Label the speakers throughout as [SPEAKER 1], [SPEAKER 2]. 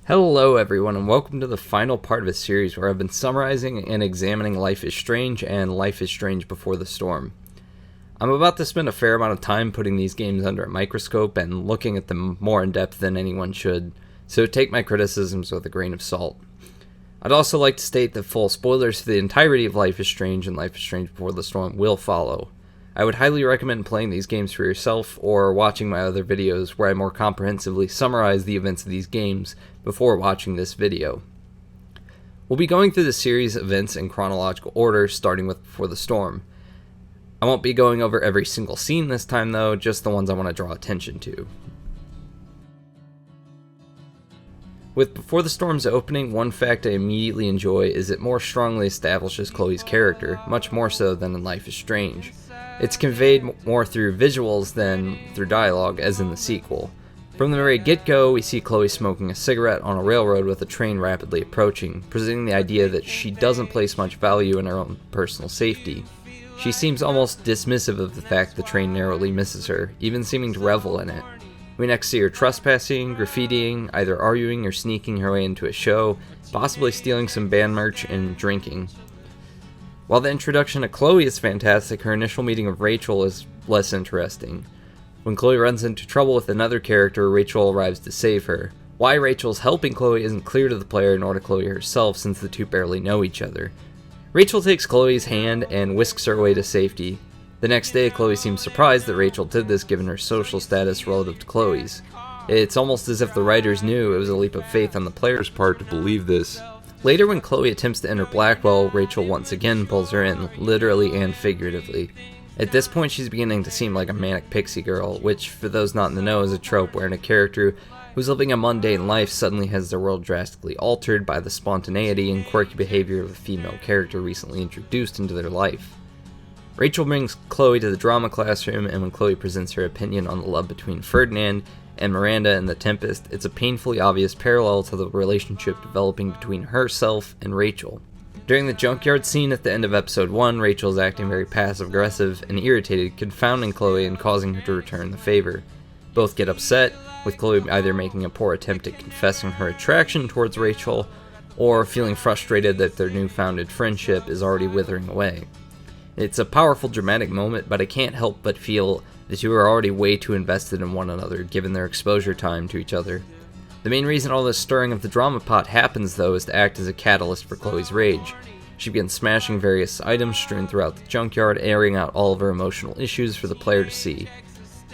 [SPEAKER 1] Hello everyone, and welcome to the final part of a series where I've been summarizing and examining Life is Strange and Life is Strange Before the Storm. I'm about to spend a fair amount of time putting these games under a microscope and looking at them more in depth than anyone should, so take my criticisms with a grain of salt. I'd also like to state that full spoilers for the entirety of Life is Strange and Life is Strange Before the Storm will follow. I would highly recommend playing these games for yourself or watching my other videos where I more comprehensively summarize the events of these games before watching this video. We'll be going through the series events in chronological order, starting with Before the Storm. I won't be going over every single scene this time though, just the ones I want to draw attention to. With Before the Storm's opening, one fact I immediately enjoy is it more strongly establishes Chloe's character, much more so than in Life is Strange. It's conveyed more through visuals than through dialogue, as in the sequel. From the very get-go, we see Chloe smoking a cigarette on a railroad with a train rapidly approaching, presenting the idea that she doesn't place much value in her own personal safety. She seems almost dismissive of the fact the train narrowly misses her, even seeming to revel in it. We next see her trespassing, graffitiing, either arguing or sneaking her way into a show, possibly stealing some band merch, and drinking. While the introduction to Chloe is fantastic, her initial meeting of Rachel is less interesting. When Chloe runs into trouble with another character, Rachel arrives to save her. Why Rachel's helping Chloe isn't clear to the player nor to Chloe herself, since the two barely know each other. Rachel takes Chloe's hand and whisks her away to safety. The next day, Chloe seems surprised that Rachel did this given her social status relative to Chloe's. It's almost as if the writers knew it was a leap of faith on the player's part to believe this. Later, when Chloe attempts to enter Blackwell, Rachel once again pulls her in, literally and figuratively. At this point, she's beginning to seem like a manic pixie girl, which, for those not in the know, is a trope wherein a character who's living a mundane life suddenly has their world drastically altered by the spontaneity and quirky behavior of a female character recently introduced into their life. Rachel brings Chloe to the drama classroom, and when Chloe presents her opinion on the love between Ferdinand and Miranda in The Tempest, it's a painfully obvious parallel to the relationship developing between herself and Rachel. During the junkyard scene at the end of episode 1, Rachel is acting very passive-aggressive and irritated, confounding Chloe and causing her to return the favor. Both get upset, with Chloe either making a poor attempt at confessing her attraction towards Rachel, or feeling frustrated that their newfounded friendship is already withering away. It's a powerful dramatic moment, but I can't help but feel the two are already way too invested in one another given their exposure time to each other. The main reason all this stirring of the drama pot happens though is to act as a catalyst for Chloe's rage. She begins smashing various items strewn throughout the junkyard, airing out all of her emotional issues for the player to see.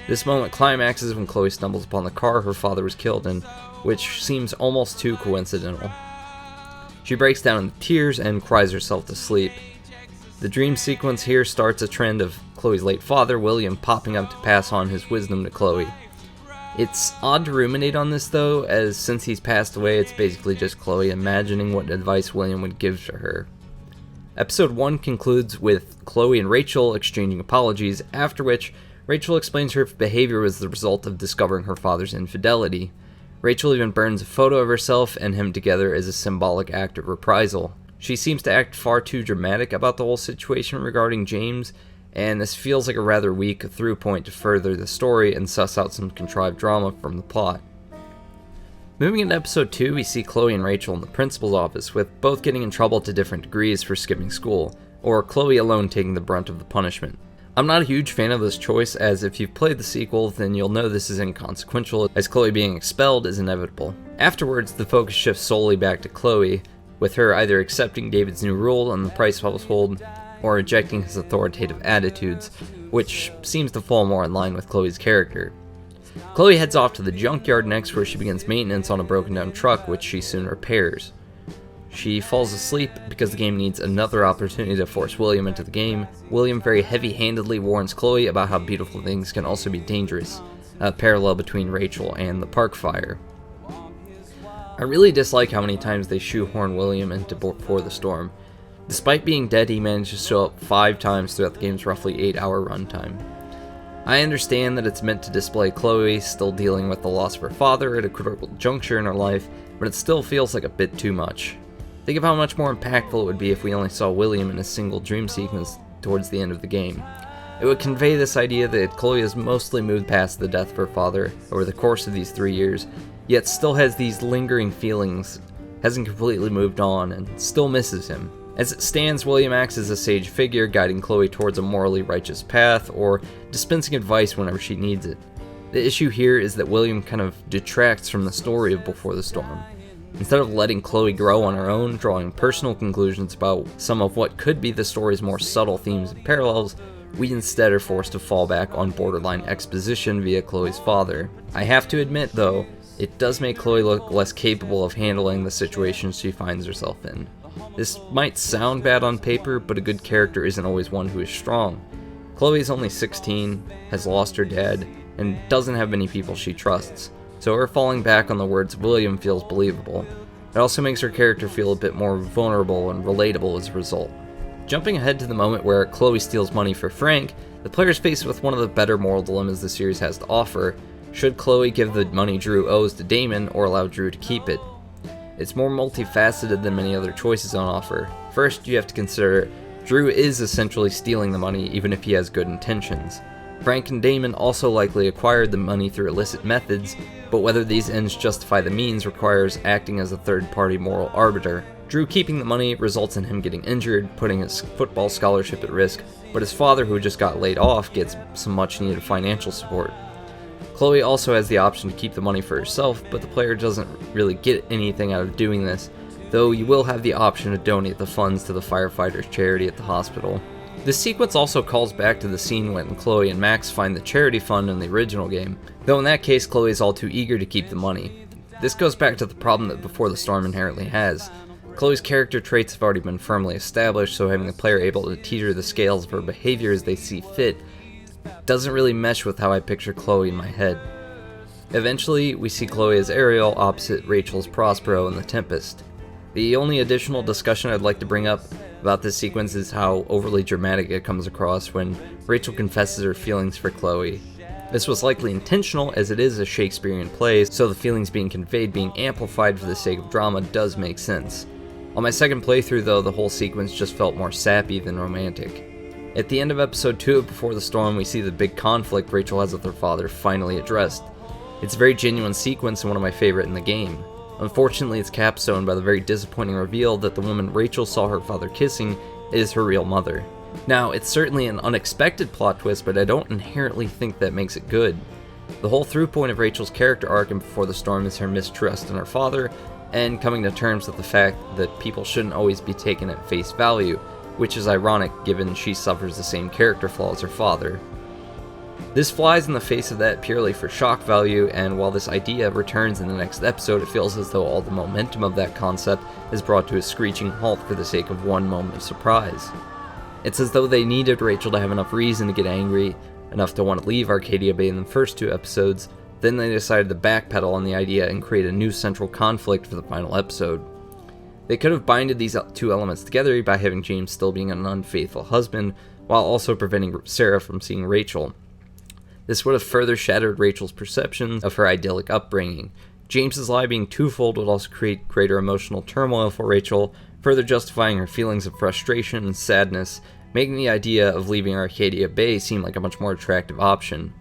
[SPEAKER 1] This moment climaxes when Chloe stumbles upon the car her father was killed in, which seems almost too coincidental. She breaks down in tears and cries herself to sleep. The dream sequence here starts a trend of Chloe's late father, William, popping up to pass on his wisdom to Chloe. It's odd to ruminate on this though, as since he's passed away, it's basically just Chloe imagining what advice William would give to her. Episode 1 concludes with Chloe and Rachel exchanging apologies, after which Rachel explains her behavior was the result of discovering her father's infidelity. Rachel even burns a photo of herself and him together as a symbolic act of reprisal. She seems to act far too dramatic about the whole situation regarding James, and this feels like a rather weak through point to further the story and suss out some contrived drama from the plot. Moving into episode 2, we see Chloe and Rachel in the principal's office, with both getting in trouble to different degrees for skipping school, or Chloe alone taking the brunt of the punishment. I'm not a huge fan of this choice, as if you've played the sequel, then you'll know this is inconsequential, as Chloe being expelled is inevitable. Afterwards, the focus shifts solely back to Chloe, with her either accepting David's new rule on the Price household or rejecting his authoritative attitudes, which seems to fall more in line with Chloe's character. Chloe heads off to the junkyard next, where she begins maintenance on a broken down truck, which she soon repairs. She falls asleep because the game needs another opportunity to force William into the game. William very heavy-handedly warns Chloe about how beautiful things can also be dangerous, a parallel between Rachel and the park fire. I really dislike how many times they shoehorn William into Before the Storm. Despite being dead, he managed to show up 5 times throughout the game's roughly 8-hour runtime. I understand that it's meant to display Chloe still dealing with the loss of her father at a critical juncture in her life, but it still feels like a bit too much. Think of how much more impactful it would be if we only saw William in a single dream sequence towards the end of the game. It would convey this idea that Chloe has mostly moved past the death of her father over the course of these 3 years, yet still has these lingering feelings, hasn't completely moved on, and still misses him. As it stands, William acts as a sage figure, guiding Chloe towards a morally righteous path, or dispensing advice whenever she needs it. The issue here is that William kind of detracts from the story of Before the Storm. Instead of letting Chloe grow on her own, drawing personal conclusions about some of what could be the story's more subtle themes and parallels, we instead are forced to fall back on borderline exposition via Chloe's father. I have to admit, though, it does make Chloe look less capable of handling the situations she finds herself in. This might sound bad on paper, but a good character isn't always one who is strong. Chloe is only 16, has lost her dad, and doesn't have many people she trusts, so her falling back on the words of William feels believable. It also makes her character feel a bit more vulnerable and relatable as a result. Jumping ahead to the moment where Chloe steals money for Frank, the player is faced with one of the better moral dilemmas the series has to offer. Should Chloe give the money Drew owes to Damon, or allow Drew to keep it? It's more multifaceted than many other choices on offer. First, you have to consider Drew is essentially stealing the money even if he has good intentions. Frank and Damon also likely acquired the money through illicit methods, but whether these ends justify the means requires acting as a third-party moral arbiter. Drew keeping the money results in him getting injured, putting his football scholarship at risk, but his father, who just got laid off, gets some much-needed financial support. Chloe also has the option to keep the money for herself, but the player doesn't really get anything out of doing this, though you will have the option to donate the funds to the firefighters' charity at the hospital. This sequence also calls back to the scene when Chloe and Max find the charity fund in the original game, though in that case Chloe is all too eager to keep the money. This goes back to the problem that Before the Storm inherently has. Chloe's character traits have already been firmly established, so having the player able to teeter the scales of her behavior as they see fit doesn't really mesh with how I picture Chloe in my head. Eventually, we see Chloe as Ariel opposite Rachel's Prospero in The Tempest. The only additional discussion I'd like to bring up about this sequence is how overly dramatic it comes across when Rachel confesses her feelings for Chloe. This was likely intentional, as it is a Shakespearean play, so the feelings being conveyed being amplified for the sake of drama does make sense. On my second playthrough though, the whole sequence just felt more sappy than romantic. At the end of episode 2 of Before the Storm, we see the big conflict Rachel has with her father finally addressed. It's a very genuine sequence and one of my favorite in the game. Unfortunately, it's capstoned by the very disappointing reveal that the woman Rachel saw her father kissing is her real mother. Now, it's certainly an unexpected plot twist, but I don't inherently think that makes it good. The whole through point of Rachel's character arc in Before the Storm is her mistrust in her father, and coming to terms with the fact that people shouldn't always be taken at face value, which is ironic given she suffers the same character flaw as her father. This flies in the face of that purely for shock value, and while this idea returns in the next episode, it feels as though all the momentum of that concept is brought to a screeching halt for the sake of one moment of surprise. It's as though they needed Rachel to have enough reason to get angry, enough to want to leave Arcadia Bay in the first 2 episodes, then they decided to backpedal on the idea and create a new central conflict for the final episode. They could have binded these 2 elements together by having James still being an unfaithful husband, while also preventing Sarah from seeing Rachel. This would have further shattered Rachel's perceptions of her idyllic upbringing. James's lie being twofold would also create greater emotional turmoil for Rachel, further justifying her feelings of frustration and sadness, making the idea of leaving Arcadia Bay seem like a much more attractive option.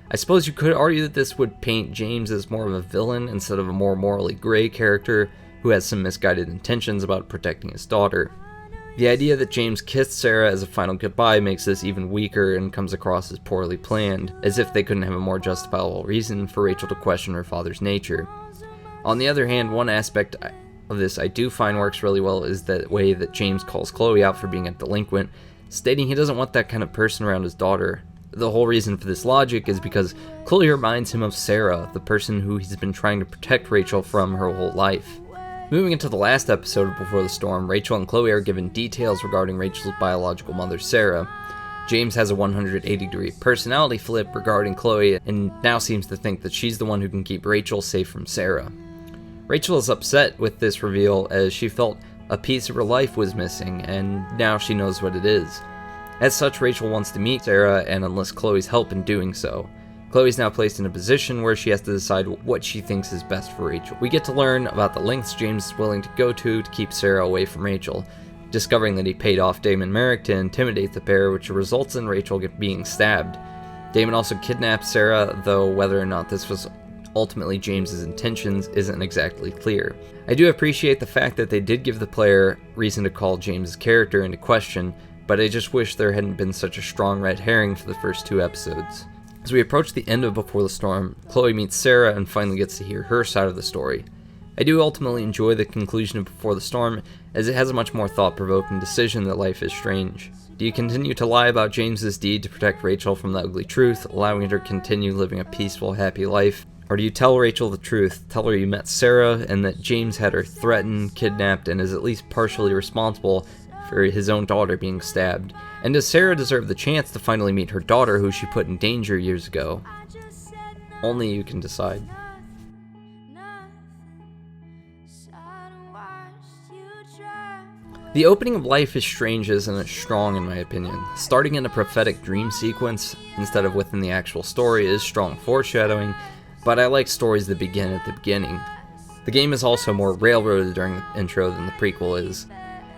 [SPEAKER 1] I suppose you could argue that this would paint James as more of a villain instead of a more morally gray character who has some misguided intentions about protecting his daughter. The idea that James kissed Sarah as a final goodbye makes this even weaker and comes across as poorly planned, as if they couldn't have a more justifiable reason for Rachel to question her father's nature. On the other hand, one aspect of this I do find works really well is the way that James calls Chloe out for being a delinquent, stating he doesn't want that kind of person around his daughter. The whole reason for this logic is because Chloe reminds him of Sarah, the person who he's been trying to protect Rachel from her whole life. Moving into the last episode of Before the Storm, Rachel and Chloe are given details regarding Rachel's biological mother, Sarah. James has a 180-degree personality flip regarding Chloe and now seems to think that she's the one who can keep Rachel safe from Sarah. Rachel is upset with this reveal as she felt a piece of her life was missing, and now she knows what it is. As such, Rachel wants to meet Sarah and enlists Chloe's help in doing so. Chloe's now placed in a position where she has to decide what she thinks is best for Rachel. We get to learn about the lengths James is willing to go to keep Sarah away from Rachel, discovering that he paid off Damon Merrick to intimidate the pair, which results in Rachel being stabbed. Damon also kidnapped Sarah, though whether or not this was ultimately James's intentions isn't exactly clear. I do appreciate the fact that they did give the player reason to call James's character into question, but I just wish there hadn't been such a strong red herring for the first 2 episodes. As we approach the end of Before the Storm, Chloe meets Sarah and finally gets to hear her side of the story. I do ultimately enjoy the conclusion of Before the Storm, as it has a much more thought-provoking decision that Life is Strange. Do you continue to lie about James's deed to protect Rachel from the ugly truth, allowing her to continue living a peaceful, happy life? Or do you tell Rachel the truth, tell her you met Sarah, and that James had her threatened, kidnapped, and is at least partially responsible for his own daughter being stabbed? And does Sarah deserve the chance to finally meet her daughter who she put in danger years ago? Only you can decide. The opening of Life is Strange isn't as strong in my opinion. Starting in a prophetic dream sequence instead of within the actual story is strong foreshadowing, but I like stories that begin at the beginning. The game is also more railroaded during the intro than the prequel is.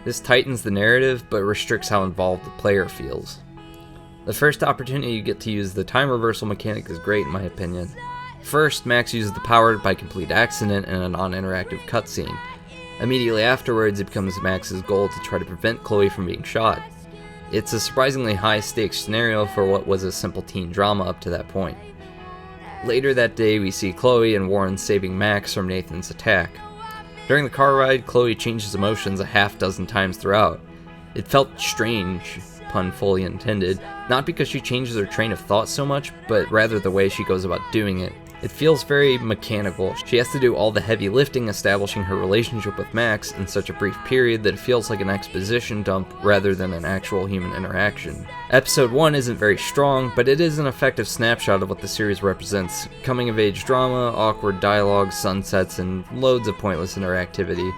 [SPEAKER 1] This tightens the narrative, but restricts how involved the player feels. The first opportunity you get to use the time reversal mechanic is great in my opinion. First, Max uses the power by complete accident in a non-interactive cutscene. Immediately afterwards, it becomes Max's goal to try to prevent Chloe from being shot. It's a surprisingly high-stakes scenario for what was a simple teen drama up to that point. Later that day, we see Chloe and Warren saving Max from Nathan's attack. During the car ride, Chloe changes emotions a half-dozen times throughout. It felt strange, pun fully intended, not because she changes her train of thought so much, but rather the way she goes about doing it. It feels very mechanical. She has to do all the heavy lifting establishing her relationship with Max in such a brief period that it feels like an exposition dump rather than an actual human interaction. Episode 1 isn't very strong, but it is an effective snapshot of what the series represents. Coming-of-age drama, awkward dialogue, sunsets, and loads of pointless interactivity.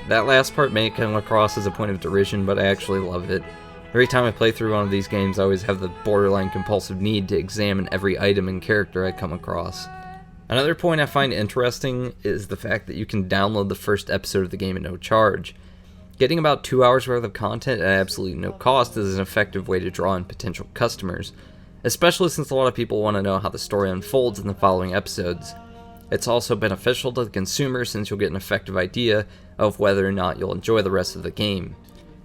[SPEAKER 1] That last part may come across as a point of derision, but I actually love it. Every time I play through one of these games, I always have the borderline compulsive need to examine every item and character I come across. Another point I find interesting is the fact that you can download the first episode of the game at no charge. Getting about 2 hours worth of content at absolutely no cost is an effective way to draw in potential customers, especially since a lot of people want to know how the story unfolds in the following episodes. It's also beneficial to the consumer since you'll get an effective idea of whether or not you'll enjoy the rest of the game.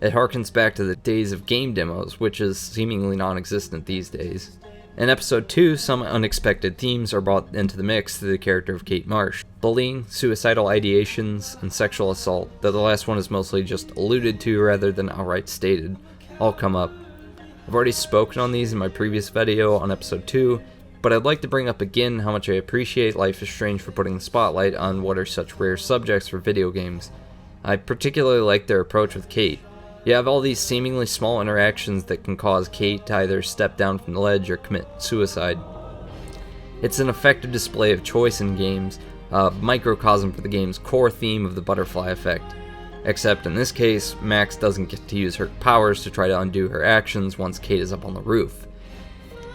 [SPEAKER 1] It harkens back to the days of game demos, which is seemingly non-existent these days. In episode 2, some unexpected themes are brought into the mix through the character of Kate Marsh. Bullying, suicidal ideations, and sexual assault, though the last one is mostly just alluded to rather than outright stated, all come up. I've already spoken on these in my previous video on episode 2, but I'd like to bring up again how much I appreciate Life is Strange for putting the spotlight on what are such rare subjects for video games. I particularly like their approach with Kate. You have all these seemingly small interactions that can cause Kate to either step down from the ledge or commit suicide. It's an effective display of choice in games, a microcosm for the game's core theme of the butterfly effect. Except in this case, Max doesn't get to use her powers to try to undo her actions once Kate is up on the roof.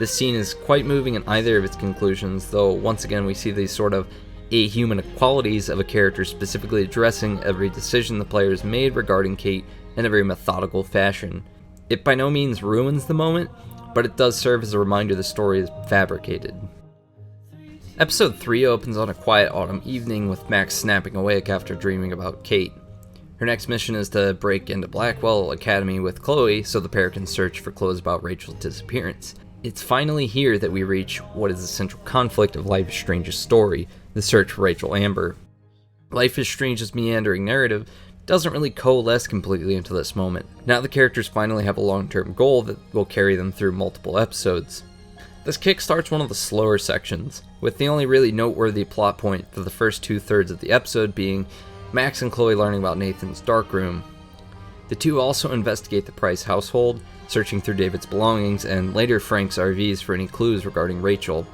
[SPEAKER 1] This scene is quite moving in either of its conclusions, though once again we see these sort of ahuman qualities of a character specifically addressing every decision the player has made regarding Kate in a very methodical fashion. It by no means ruins the moment, but it does serve as a reminder the story is fabricated. Episode 3 opens on a quiet autumn evening with Max snapping awake after dreaming about Kate. Her next mission is to break into Blackwell Academy with Chloe so the pair can search for clues about Rachel's disappearance. It's finally here that we reach what is the central conflict of Life is Strange's story, the search for Rachel Amber. Life is Strange's meandering narrative doesn't really coalesce completely until this moment. Now the characters finally have a long-term goal that will carry them through multiple episodes. This kickstarts one of the slower sections, with the only really noteworthy plot point for the first 2/3 of the episode being Max and Chloe learning about Nathan's darkroom. The two also investigate the Price household, searching through David's belongings and later Frank's RVs for any clues regarding Rachel.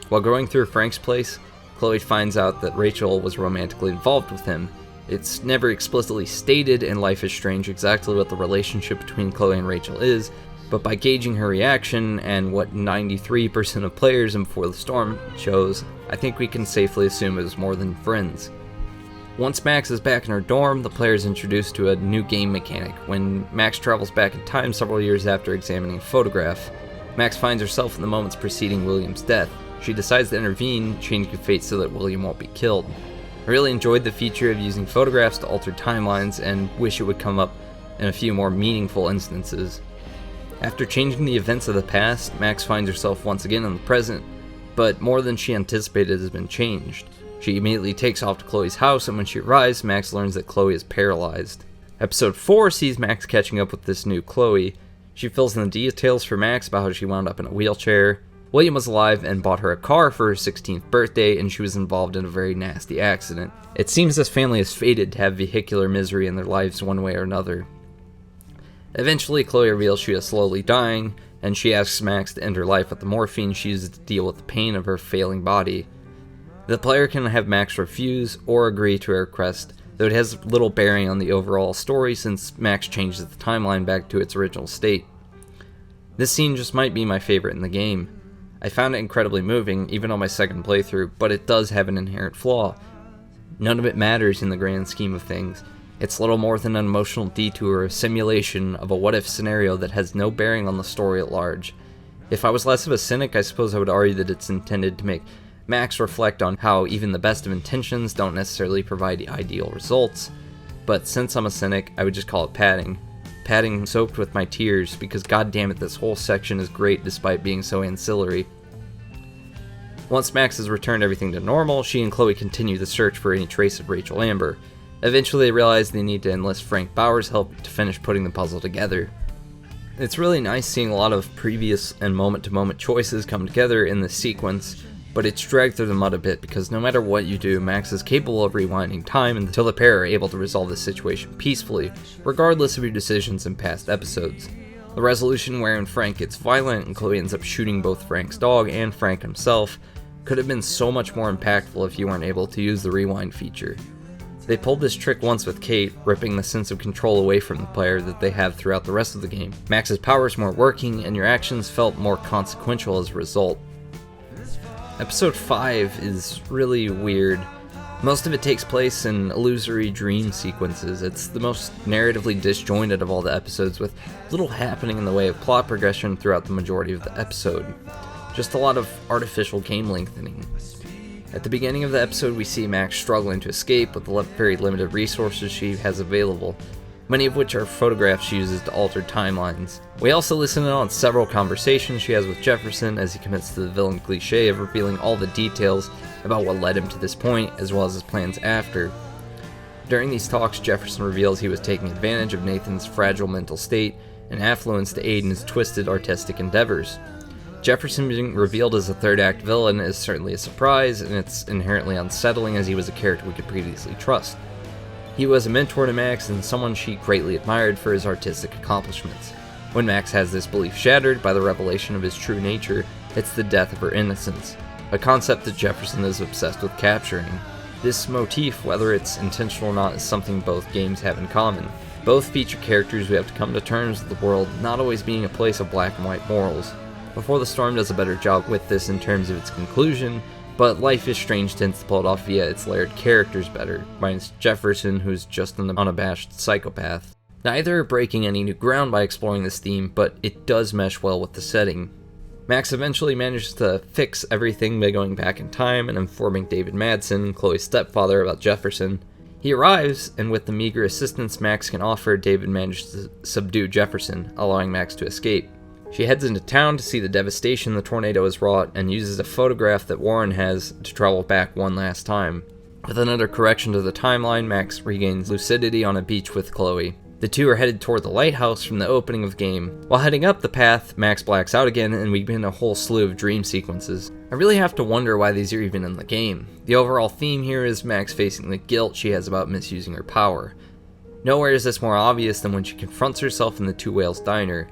[SPEAKER 1] While going through Frank's place, Chloe finds out that Rachel was romantically involved with him. It's never explicitly stated in Life is Strange exactly what the relationship between Chloe and Rachel is, but by gauging her reaction and what 93% of players in Before the Storm chose, I think we can safely assume it was more than friends. Once Max is back in her dorm, the player is introduced to a new game mechanic. When Max travels back in time several years after examining a photograph, Max finds herself in the moments preceding William's death. she decides to intervene, changing fate so that William won't be killed. I really enjoyed the feature of using photographs to alter timelines and wish it would come up in a few more meaningful instances. After changing the events of the past, Max finds herself once again in the present, but more than she anticipated has been changed. She immediately takes off to Chloe's house, and when she arrives, Max learns that Chloe is paralyzed. Episode 4 sees Max catching up with this new Chloe. She fills in the details for Max about how she wound up in a wheelchair. William was alive and bought her a car for her 16th birthday, and she was involved in a very nasty accident. It seems this family is fated to have vehicular misery in their lives one way or another. Eventually, Chloe reveals she is slowly dying, and she asks Max to end her life with the morphine she uses to deal with the pain of her failing body. The player can have Max refuse or agree to her request, though it has little bearing on the overall story since Max changes the timeline back to its original state. This scene just might be my favorite in the game. I found it incredibly moving, even on my second playthrough, but it does have an inherent flaw. None of it matters in the grand scheme of things. It's little more than an emotional detour, a simulation of a what-if scenario that has no bearing on the story at large. If I was less of a cynic, I suppose I would argue that it's intended to make Max reflect on how even the best of intentions don't necessarily provide ideal results, but since I'm a cynic, I would just call it padding. Padding soaked with my tears, because goddammit, this whole section is great despite being so ancillary. Once Max has returned everything to normal, she and Chloe continue the search for any trace of Rachel Amber. Eventually they realize they need to enlist Frank Bauer's help to finish putting the puzzle together. It's really nice seeing a lot of previous and moment-to-moment choices come together in this sequence, but it's dragged through the mud a bit because no matter what you do, Max is capable of rewinding time until the pair are able to resolve the situation peacefully, regardless of your decisions in past episodes. The resolution wherein Frank gets violent and Chloe ends up shooting both Frank's dog and Frank himself could have been so much more impactful if you weren't able to use the rewind feature. They pulled this trick once with Kate, ripping the sense of control away from the player that they have throughout the rest of the game. Max's powers weren't working, and your actions felt more consequential as a result. Episode 5 is really weird. Most of it takes place in illusory dream sequences. It's the most narratively disjointed of all the episodes, with little happening in the way of plot progression throughout the majority of the episode. Just a lot of artificial game lengthening. At the beginning of the episode, we see Max struggling to escape with the very limited resources she has available, many of which are photographs she uses to alter timelines. We also listen in on several conversations she has with Jefferson as he commits to the villain cliche of revealing all the details about what led him to this point, as well as his plans after. During these talks, Jefferson reveals he was taking advantage of Nathan's fragile mental state and affluence to aid in his twisted artistic endeavors. Jefferson being revealed as a third act villain is certainly a surprise, and it's inherently unsettling as he was a character we could previously trust. He was a mentor to Max and someone she greatly admired for his artistic accomplishments. When Max has this belief shattered by the revelation of his true nature, it's the death of her innocence, a concept that Jefferson is obsessed with capturing. This motif, whether it's intentional or not, is something both games have in common. Both feature characters who have to come to terms with the world not always being a place of black and white morals. Before the Storm does a better job with this in terms of its conclusion, but Life is Strange tends to pull it off via its layered characters better, minus Jefferson, who's just an unabashed psychopath. Neither are breaking any new ground by exploring this theme, but it does mesh well with the setting. Max eventually manages to fix everything by going back in time and informing David Madsen, Chloe's stepfather, about Jefferson. He arrives, and with the meager assistance Max can offer, David manages to subdue Jefferson, allowing Max to escape. She heads into town to see the devastation the tornado has wrought and uses a photograph that Warren has to travel back one last time. With another correction to the timeline, Max regains lucidity on a beach with Chloe. The two are headed toward the lighthouse from the opening of the game. While heading up the path, Max blacks out again and we begin a whole slew of dream sequences. I really have to wonder why these are even in the game. The overall theme here is Max facing the guilt she has about misusing her power. Nowhere is this more obvious than when she confronts herself in the Two Whales diner.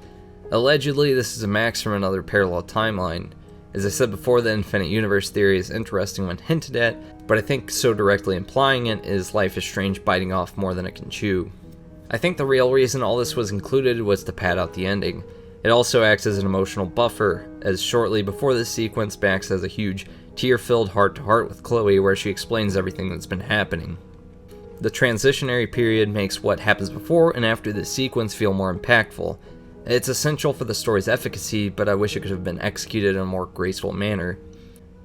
[SPEAKER 1] Allegedly, this is a Max from another parallel timeline. As I said before, the infinite universe theory is interesting when hinted at, but I think so directly implying it is Life is Strange biting off more than it can chew. I think the real reason all this was included was to pad out the ending. It also acts as an emotional buffer, as shortly before this sequence, Max has a huge, tear-filled heart-to-heart with Chloe where she explains everything that's been happening. The transitionary period makes what happens before and after this sequence feel more impactful. It's essential for the story's efficacy, but I wish it could have been executed in a more graceful manner.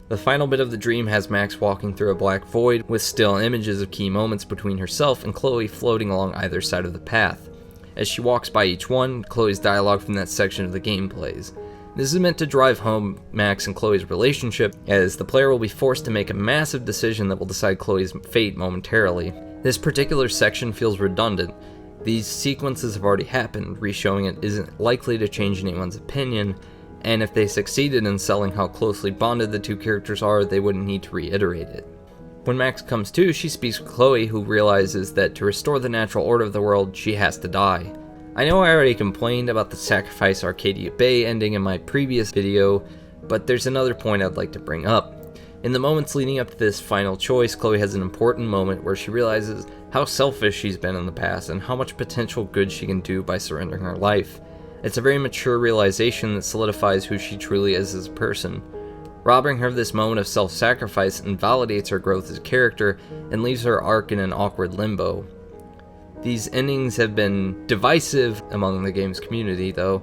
[SPEAKER 1] The final bit of the dream has Max walking through a black void with still images of key moments between herself and Chloe floating along either side of the path. As she walks by each one, Chloe's dialogue from that section of the game plays. This is meant to drive home Max and Chloe's relationship, as the player will be forced to make a massive decision that will decide Chloe's fate momentarily. This particular section feels redundant. These sequences have already happened, re-showing it isn't likely to change anyone's opinion, and if they succeeded in selling how closely bonded the two characters are, they wouldn't need to reiterate it. When Max comes to, she speaks with Chloe, who realizes that to restore the natural order of the world, she has to die. I know I already complained about the Sacrifice Arcadia Bay ending in my previous video, but there's another point I'd like to bring up. In the moments leading up to this final choice, Chloe has an important moment where she realizes how selfish she's been in the past and how much potential good she can do by surrendering her life. It's a very mature realization that solidifies who she truly is as a person. Robbing her of this moment of self-sacrifice invalidates her growth as a character and leaves her arc in an awkward limbo. These endings have been divisive among the game's community, though.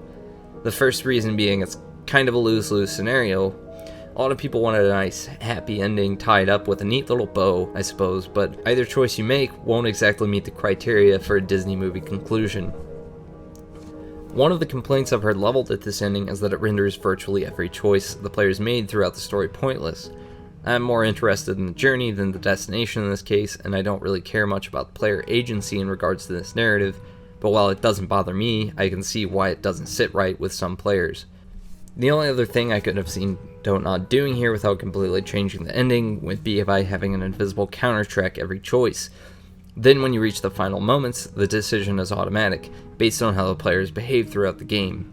[SPEAKER 1] The first reason being it's kind of a lose-lose scenario. A lot of people wanted a nice, happy ending tied up with a neat little bow, I suppose, but either choice you make won't exactly meet the criteria for a Disney movie conclusion. One of the complaints I've heard leveled at this ending is that it renders virtually every choice the players made throughout the story pointless. I'm more interested in the journey than the destination in this case, and I don't really care much about player agency in regards to this narrative, but while it doesn't bother me, I can see why it doesn't sit right with some players. The only other thing I could have seen Don't doing here without completely changing the ending would be by having an invisible counter track every choice. Then when you reach the final moments, the decision is automatic, based on how the players behave throughout the game.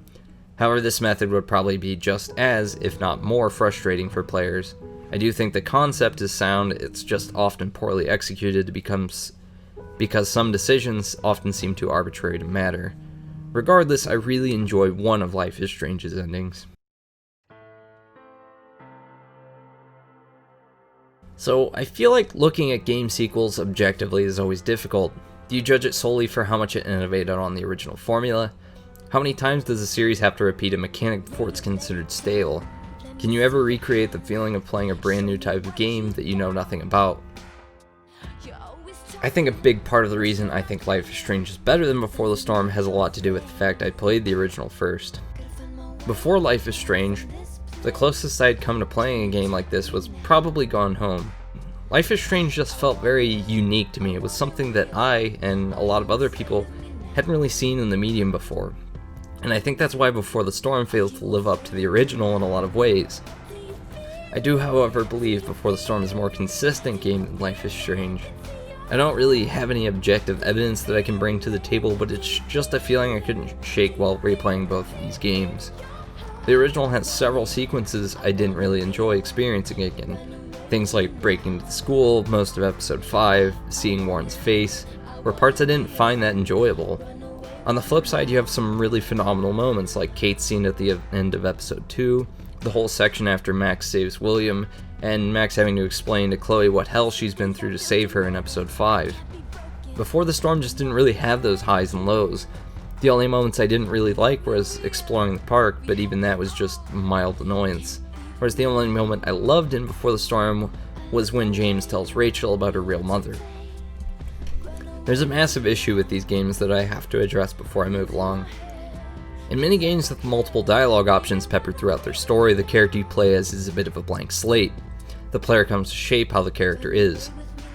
[SPEAKER 1] However, this method would probably be just as, if not more, frustrating for players. I do think the concept is sound, it's just often poorly executed because some decisions often seem too arbitrary to matter. Regardless, I really enjoy one of Life is Strange's endings. So, I feel like looking at game sequels objectively is always difficult. Do you judge it solely for how much it innovated on the original formula? How many times does a series have to repeat a mechanic before it's considered stale? Can you ever recreate the feeling of playing a brand new type of game that you know nothing about? I think a big part of the reason I think Life is Strange is better than Before the Storm has a lot to do with the fact I played the original first. Before Life is Strange, the closest I'd come to playing a game like this was probably Gone Home. Life is Strange just felt very unique to me. It was something that I, and a lot of other people, hadn't really seen in the medium before. And I think that's why Before the Storm fails to live up to the original in a lot of ways. I do, however, believe Before the Storm is a more consistent game than Life is Strange. I don't really have any objective evidence that I can bring to the table, but it's just a feeling I couldn't shake while replaying both of these games. The original has several sequences I didn't really enjoy experiencing again. Things like breaking into the school, most of episode 5, seeing Warren's face, were parts I didn't find that enjoyable. On the flip side, you have some really phenomenal moments like Kate's scene at the end of episode 2, the whole section after Max saves William, and Max having to explain to Chloe what hell she's been through to save her in episode 5. Before the Storm just didn't really have those highs and lows. The only moments I didn't really like was exploring the park, but even that was just mild annoyance. Whereas the only moment I loved in Before the Storm was when James tells Rachel about her real mother. There's a massive issue with these games that I have to address before I move along. In many games with multiple dialogue options peppered throughout their story, the character you play as is a bit of a blank slate. The player comes to shape how the character is.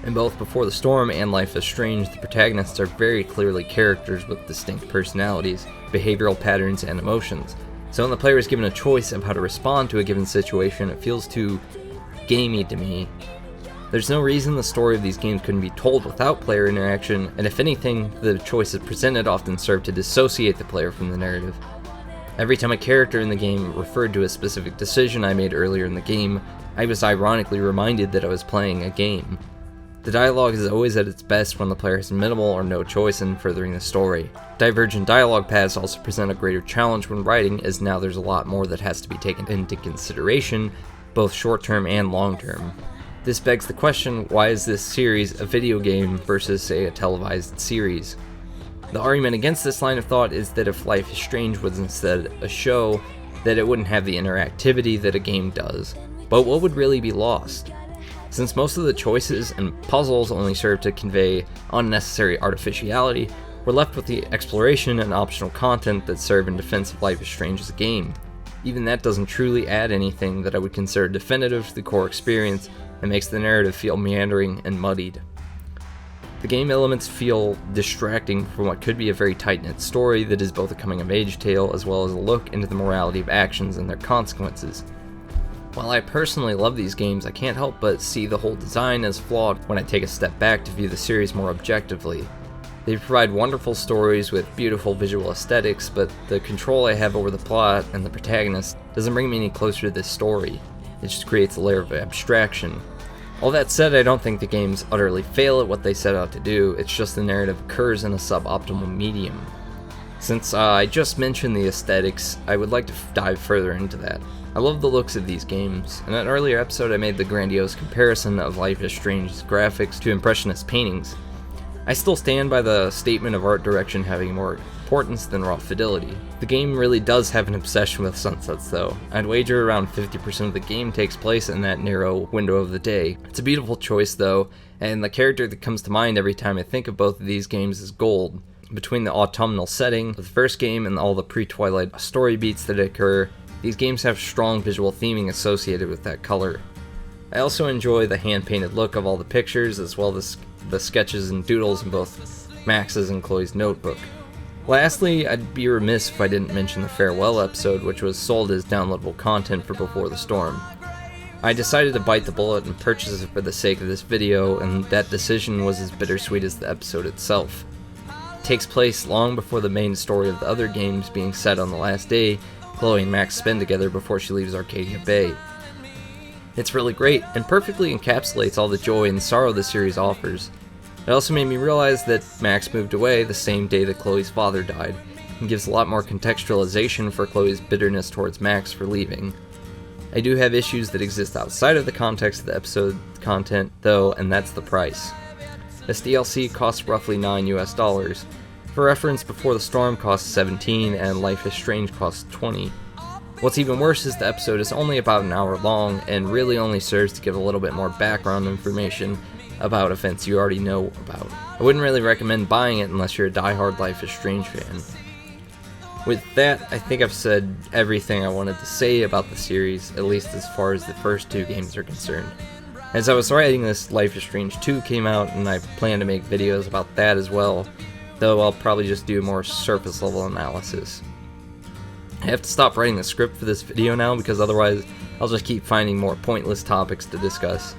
[SPEAKER 1] In both Before the Storm and Life is Strange, the protagonists are very clearly characters with distinct personalities, behavioral patterns, and emotions. So when the player is given a choice of how to respond to a given situation, it feels too gamey to me. There's no reason the story of these games couldn't be told without player interaction, and if anything, the choices presented often serve to dissociate the player from the narrative. Every time a character in the game referred to a specific decision I made earlier in the game, I was ironically reminded that I was playing a game. The dialogue is always at its best when the player has minimal or no choice in furthering the story. Divergent dialogue paths also present a greater challenge when writing, as now there's a lot more that has to be taken into consideration, both short-term and long-term. This begs the question, why is this series a video game versus, say, a televised series? The argument against this line of thought is that if Life is Strange was instead a show, that it wouldn't have the interactivity that a game does. but what would really be lost? Since most of the choices and puzzles only serve to convey unnecessary artificiality, we're left with the exploration and optional content that serve in defense of Life is Strange as a game. Even that doesn't truly add anything that I would consider definitive to the core experience and makes the narrative feel meandering and muddied. The game elements feel distracting from what could be a very tight-knit story that is both a coming-of-age tale as well as a look into the morality of actions and their consequences. While I personally love these games, I can't help but see the whole design as flawed when I take a step back to view the series more objectively. They provide wonderful stories with beautiful visual aesthetics, but the control I have over the plot and the protagonist doesn't bring me any closer to this story. It just creates a layer of abstraction. All that said, I don't think the games utterly fail at what they set out to do, it's just the narrative occurs in a suboptimal medium. Since I just mentioned the aesthetics, I would like to dive further into that. I love the looks of these games. In an earlier episode I made the grandiose comparison of Life is Strange's graphics to Impressionist paintings. I still stand by the statement of art direction having more importance than raw fidelity. The game really does have an obsession with sunsets though. I'd wager around 50% of the game takes place in that narrow window of the day. It's a beautiful choice though, and the character that comes to mind every time I think of both of these games is Gold. Between the autumnal setting of the first game and all the pre-Twilight story beats that occur, these games have strong visual theming associated with that color. I also enjoy the hand-painted look of all the pictures as well as the sketches and doodles in both Max's and Chloe's notebook. Lastly, I'd be remiss if I didn't mention the farewell episode, which was sold as downloadable content for Before the Storm. I decided to bite the bullet and purchase it for the sake of this video, and that decision was as bittersweet as the episode itself. It takes place long before the main story of the other games, being set on the last day Chloe and Max spend together before she leaves Arcadia Bay. It's really great, and perfectly encapsulates all the joy and sorrow the series offers. It also made me realize that Max moved away the same day that Chloe's father died, and gives a lot more contextualization for Chloe's bitterness towards Max for leaving. I do have issues that exist outside of the context of the episode content, though, and that's the price. This DLC costs roughly $9 US. For reference, Before the Storm costs $17 and Life is Strange costs $20. What's even worse is the episode is only about an hour long and really only serves to give a little bit more background information about events you already know about. I wouldn't really recommend buying it unless you're a diehard Life is Strange fan. With that, I think I've said everything I wanted to say about the series, at least as far as the first two games are concerned. As I was writing this, Life is Strange 2 came out, and I plan to make videos about that as well, though I'll probably just do more surface level analysis. I have to stop writing the script for this video now because otherwise I'll just keep finding more pointless topics to discuss.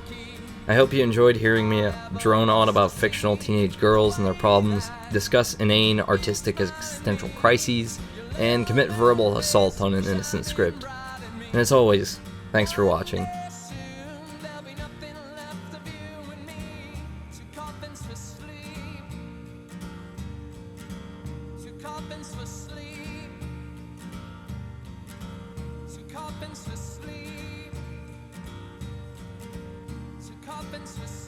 [SPEAKER 1] I hope you enjoyed hearing me drone on about fictional teenage girls and their problems, discuss inane artistic existential crises, and commit verbal assault on an innocent script. And as always, thanks for watching.
[SPEAKER 2] Coffins for sleep.